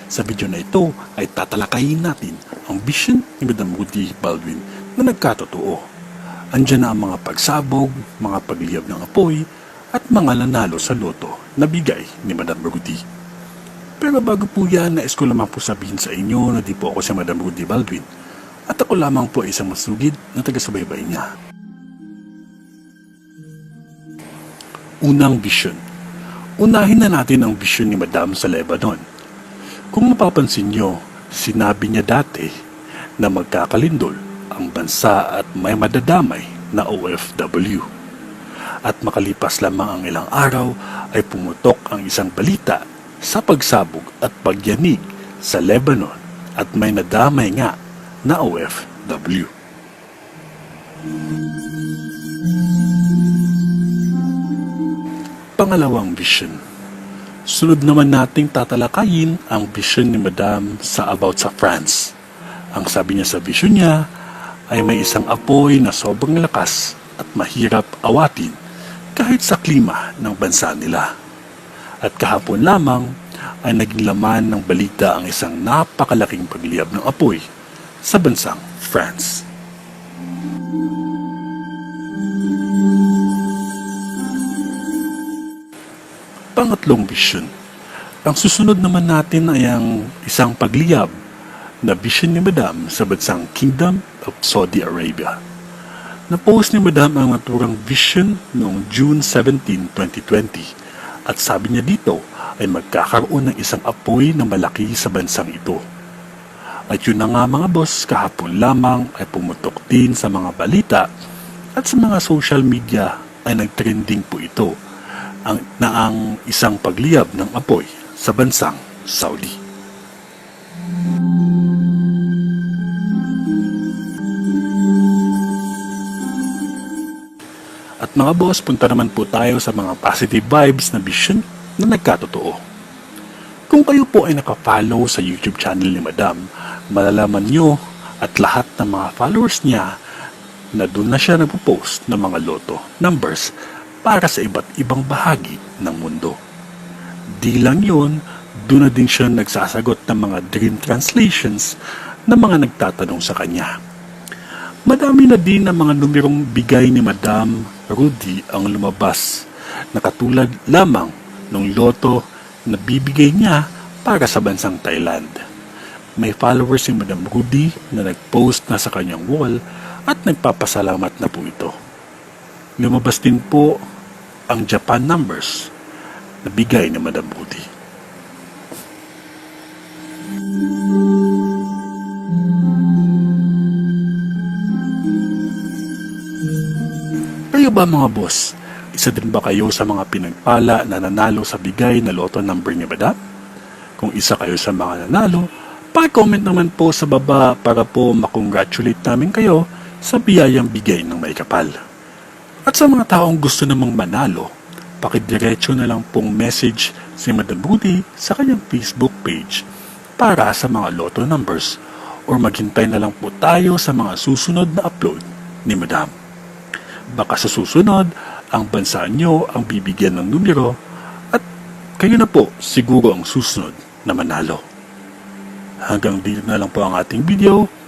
Sa video na ito ay tatalakayin natin ang vision ni Madam Rudy Baldwin na nagkatotoo. Andiyan na ang mga pagsabog, mga pagliyab ng apoy, at mga nanalo sa loto na bigay ni Madam Rudy. Pero bago po yan, nais ko lamang po sabihin sa inyo na di po ako si Madam Rudy Baldwin at ako lamang po ay isang masugid na taga-subaybay niya. Unang vision. Unahin na natin ang vision ni Madam sa Lebanon. Kung mapapansin nyo, sinabi niya dati na magkakalindol ang bansa at may madadamay na OFW. At makalipas lamang ang ilang araw ay pumutok ang isang balita sa pagsabog at pagyanig sa Lebanon at may nadamay nga na OFW. Pangalawang vision. Sunod naman nating tatalakayin ang vision ni Madam about sa France. Ang sabi niya sa vision niya ay may isang apoy na sobrang lakas at mahirap awatin kahit sa klima ng bansa nila. At kahapon lamang ay naging laman ng balita ang isang napakalaking pagliyab ng apoy sa bansang France. Pangatlong vision. Ang susunod naman natin ay ang isang pagliyab na vision ni Madam sa bansang Kingdom of Saudi Arabia. Na-post ni Madam ang naturang vision noong June 17, 2020 at sabi niya dito ay magkakaroon ng isang apoy na malaki sa bansang ito. At yun na nga mga boss, kahapon lamang ay pumutok din sa mga balita at sa mga social media ay nagtrending po ito na ang isang pagliyab ng apoy sa bansang Saudi. At mga boss, punta naman po tayo sa mga positive vibes na vision na nagkatotoo. Kung kayo po ay nakafollow sa YouTube channel ni Madam, malalaman nyo at lahat ng mga followers niya na doon na siya nagpo-post ng mga loto numbers para sa iba't ibang bahagi ng mundo. Di lang yun, doon na din siya nagsasagot ng mga dream translations ng mga nagtatanong sa kanya. Madami na din ang mga numerong bigay ni Madam Rudy ang lumabas na katulad lamang ng loto na bibigay niya para sa bansang Thailand. May followers si Madam Rudy na nagpost na sa kanyang wall at nagpapasalamat na po ito. Lumabas din po ang Japan numbers na bigay ni Madam Rudy. Kayo ba mga boss, isa din ba kayo sa mga pinagpala na nanalo sa bigay na loto number ni Madam? Kung isa kayo sa mga nanalo, pa-comment naman po sa baba para po makongratulate namin kayo sa biyayang bigay ng may kapal. At sa mga taong gusto namang manalo, pakidiretso na lang pong message si Madam Rudy sa kanyang Facebook page para sa mga loto numbers or maghintay na lang po tayo sa mga susunod na upload ni Madam. Baka sa susunod, ang bansa nyo ang bibigyan ng numero at kayo na po siguro ang susunod na manalo. Hanggang dito na lang po ang ating video.